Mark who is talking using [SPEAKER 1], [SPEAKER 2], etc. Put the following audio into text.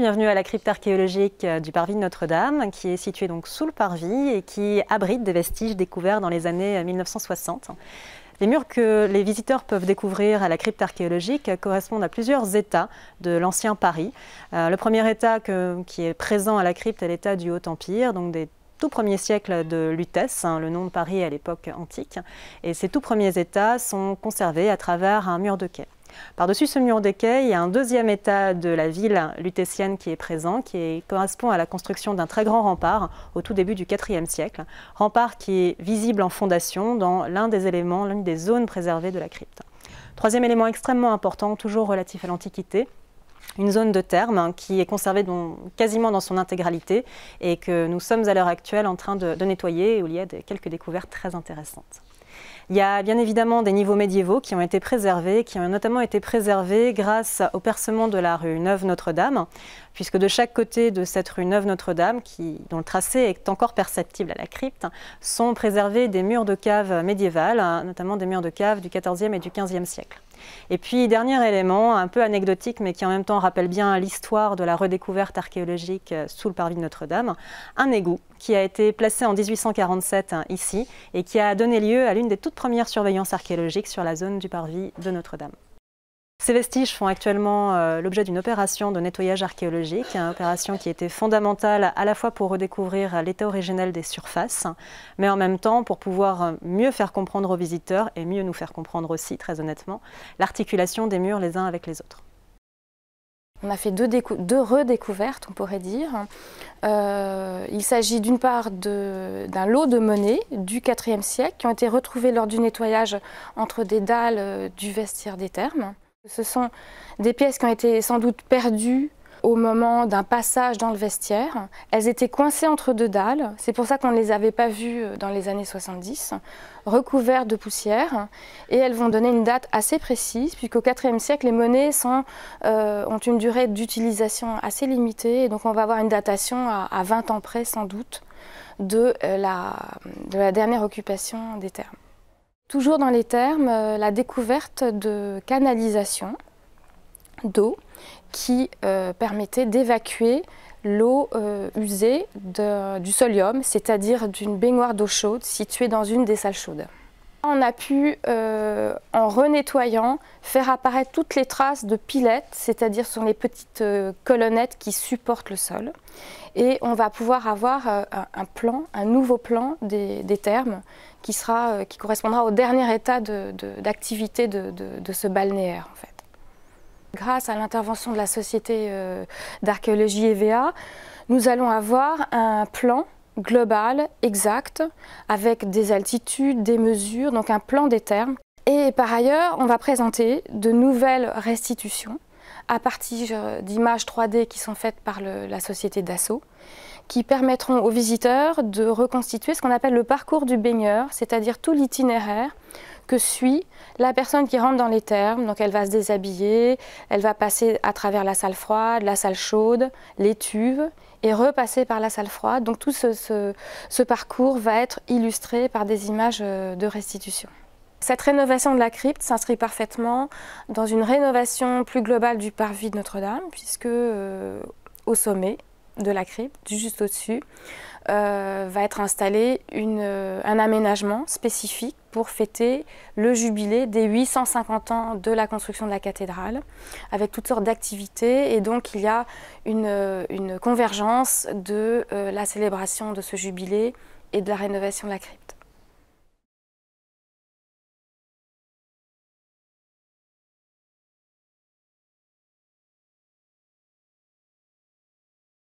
[SPEAKER 1] Bienvenue à la crypte archéologique du parvis de Notre-Dame, qui est située donc sous le parvis et qui abrite des vestiges découverts dans les années 1960. Les murs que les visiteurs peuvent découvrir à la crypte archéologique correspondent à plusieurs états de l'ancien Paris. Le premier état qui est présent à la crypte est l'état du Haut-Empire, donc des tout premiers siècles de Lutèce, le nom de Paris à l'époque antique. Et ces tout premiers états sont conservés à travers un mur de quai. Par-dessus ce mur de quai, il y a un deuxième état de la ville lutétienne qui est présent, qui correspond à la construction d'un très grand rempart au tout début du IVe siècle. Rempart qui est visible en fondation dans l'un des éléments, l'une des zones préservées de la crypte. Troisième élément extrêmement important, toujours relatif à l'Antiquité, une zone de thermes qui est conservée quasiment dans son intégralité et que nous sommes à l'heure actuelle en train de nettoyer et où il y a quelques découvertes très intéressantes. Il y a bien évidemment des niveaux médiévaux qui ont été préservés, qui ont notamment été préservés grâce au percement de la rue Neuve-Notre-Dame, puisque de chaque côté de cette rue Neuve-Notre-Dame, dont le tracé est encore perceptible à la crypte, sont préservés des murs de cave médiévales, notamment des murs de cave du XIVe et du XVe siècle. Et puis, dernier élément, un peu anecdotique, mais qui en même temps rappelle bien l'histoire de la redécouverte archéologique sous le parvis de Notre-Dame, un égout qui a été placé en 1847 ici et qui a donné lieu à l'une des toutes premières surveillances archéologiques sur la zone du parvis de Notre-Dame. Ces vestiges font actuellement l'objet d'une opération de nettoyage archéologique, une opération qui était fondamentale à la fois pour redécouvrir l'état originel des surfaces, mais en même temps pour pouvoir mieux faire comprendre aux visiteurs et mieux nous faire comprendre aussi, très honnêtement, l'articulation des murs les uns avec les autres.
[SPEAKER 2] On a fait deux redécouvertes, on pourrait dire. Il s'agit d'une part d'un lot de monnaies du IVe siècle qui ont été retrouvées lors du nettoyage entre des dalles du vestiaire des thermes. Ce sont des pièces qui ont été sans doute perdues au moment d'un passage dans le vestiaire. Elles étaient coincées entre deux dalles, c'est pour ça qu'on ne les avait pas vues dans les années 70, recouvertes de poussière, et elles vont donner une date assez précise, puisqu'au IVe siècle, les monnaies ont une durée d'utilisation assez limitée, et donc on va avoir une datation à 20 ans près, sans doute, de la dernière occupation des thermes. Toujours dans les thermes, la découverte de canalisations d'eau qui permettait d'évacuer l'eau usée du solium, c'est-à-dire d'une baignoire d'eau chaude située dans une des salles chaudes. On a pu, en renettoyant, faire apparaître toutes les traces de pilettes, c'est-à-dire sur les petites colonnettes qui supportent le sol. Et on va pouvoir avoir un nouveau plan des thermes qui correspondra au dernier état d'activité de ce balnéaire, en fait. Grâce à l'intervention de la Société d'archéologie EVA, nous allons avoir un plan global, exact, avec des altitudes, des mesures, donc un plan des thermes. Et par ailleurs, on va présenter de nouvelles restitutions à partir d'images 3D qui sont faites par la Société Dassault, qui permettront aux visiteurs de reconstituer ce qu'on appelle le parcours du baigneur, c'est-à-dire tout l'itinéraire que suit la personne qui rentre dans les thermes. Donc elle va se déshabiller, elle va passer à travers la salle froide, la salle chaude, les tubes et repasser par la salle froide. Donc tout ce parcours va être illustré par des images de restitution. Cette rénovation de la crypte s'inscrit parfaitement dans une rénovation plus globale du parvis de Notre-Dame, puisque au sommet de la crypte, juste au-dessus, va être installé un aménagement spécifique pour fêter le jubilé des 850 ans de la construction de la cathédrale, avec toutes sortes d'activités. Et donc il y a une convergence de la célébration de ce jubilé et de la rénovation de la crypte.